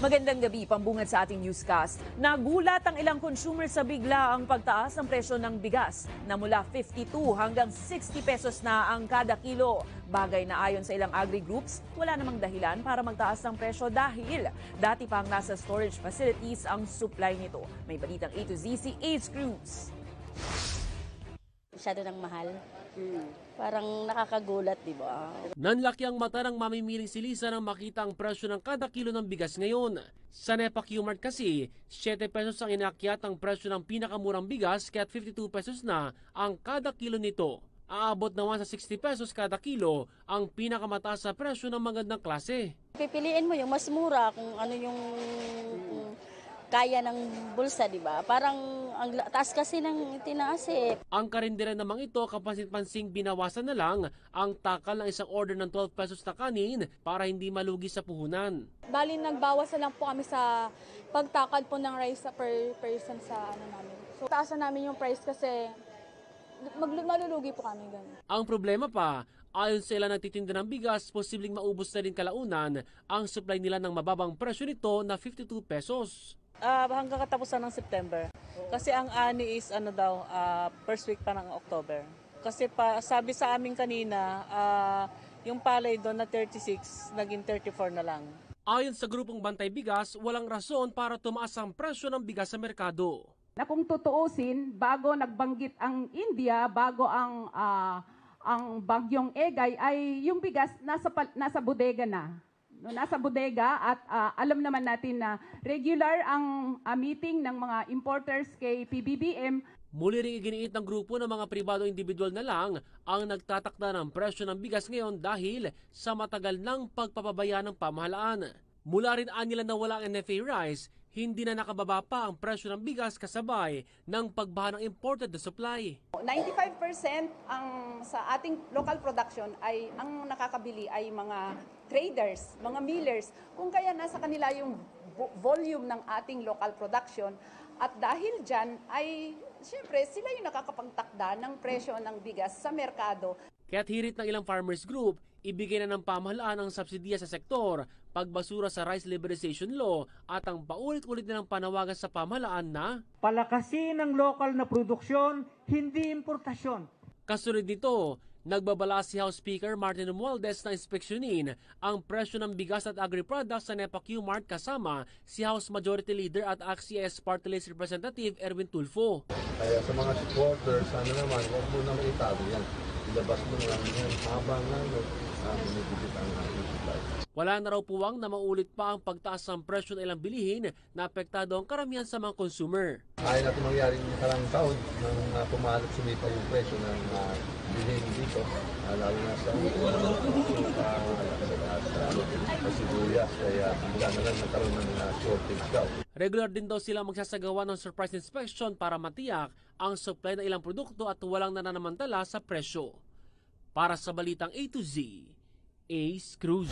Magandang gabi, pambungad sa ating newscast. Nagulat ang ilang consumer sa bigla ang pagtaas ng presyo ng bigas na mula 52 hanggang 60 pesos na ang kada kilo. Bagay na ayon sa ilang agri-groups, wala namang dahilan para magtaas ng presyo dahil dati pang nasa storage facilities ang supply nito. May balitang A to Z si Ace Cruz. Masyado ng mahal. Parang nakakagulat, di ba? Nanlaki ang mata ng mamimiling si Lisa nang makita ang presyo ng kada kilo ng bigas ngayon. Sa NEPA Q-Mart kasi, 7 pesos ang inakyat ang presyo ng pinakamurang bigas kaya't 52 pesos na ang kada kilo nito. Aabot naman sa 60 pesos kada kilo ang pinakamataas sa presyo ng magandang klase. Pipiliin mo yung mas mura kung ano yung kaya ng bulsa, di ba? Parang ang taas kasi ng tinaas eh. Ang karindera namang ito kapansin-pansing binawasan na lang ang takal ng isang order ng 12 pesos na kanin para hindi malugi sa puhunan. Bali, nagbawas na lang po kami sa pagtakad po ng rice per person sa ano namin. So, taasan namin yung price kasi malulugi po kami ganun. Ang problema pa, ayon sa ilang nagtitinda ng bigas, posibleng maubos na rin kalaunan ang supply nila ng mababang presyo nito na 52 pesos. Hanggang katapusan ng September. Kasi ang ani is first week pa ng October. Kasi sabi sa amin kanina, yung palay doon na 36, naging 34 na lang. Ayon sa grupong Bantay Bigas, walang rason para tumaas ang presyo ng bigas sa merkado. Na kung tutuusin, bago nagbanggit ang India, bago ang bagyong Egay, ay yung bigas nasa bodega na. Nasa bodega at alam naman natin na regular ang meeting ng mga importers kay PBBM. Muli ring iginiit ng grupo ng mga pribado individual na lang ang nagtatakda ng presyo ng bigas ngayon dahil sa matagal ng pagpapabaya ng pamahalaan. Mula rin nila na wala ang NFA rice, hindi na nakababa pa ang presyo ng bigas kasabay ng pagbaha ng imported na supply. 95% sa ating local production ay ang nakakabili ay mga traders, mga millers. Kung kaya nasa kanila yung volume ng ating local production at dahil dyan ay siyempre sila yung nakakapagtakda ng presyo ng bigas sa merkado. Kaya't hirit ng ilang farmers group, ibigay na ng pamahalaan ang subsidiya sa sektor, pagbasura sa Rice Liberalization Law at ang paulit-ulit nilang panawagan sa pamahalaan na palakasin ang lokal na produksyon, hindi importasyon. Kasunod nito, nagbabala si House Speaker Martin Romualdez na inspeksyonin ang presyo ng bigas at agri-products sa NEPA Q-Mart kasama si House Majority Leader at AXIS Party List Representative Erwin Tulfo. Kaya sa mga supporters, sana naman, huwag mo na maitago yan. Ilabas mo na lang yan habang binibigit ang supply. Wala na raw puwang na maulit pa ang pagtaas ng presyo ng ilang bilihin na apektado ang karamihan sa mga consumer. Ayaw natin mangyari yung karang taon nang pumalat sumipa yung presyo ng bilihin dito, lalo na sa sibuyas, kaya hanggang na lang nagkaroon ng shortage daw. Regular din daw sila magsasagawa ng surprise inspection para matiyak ang supply ng ilang produkto at walang nananamantala sa presyo. Para sa Balitang A to Z, Ace Cruz.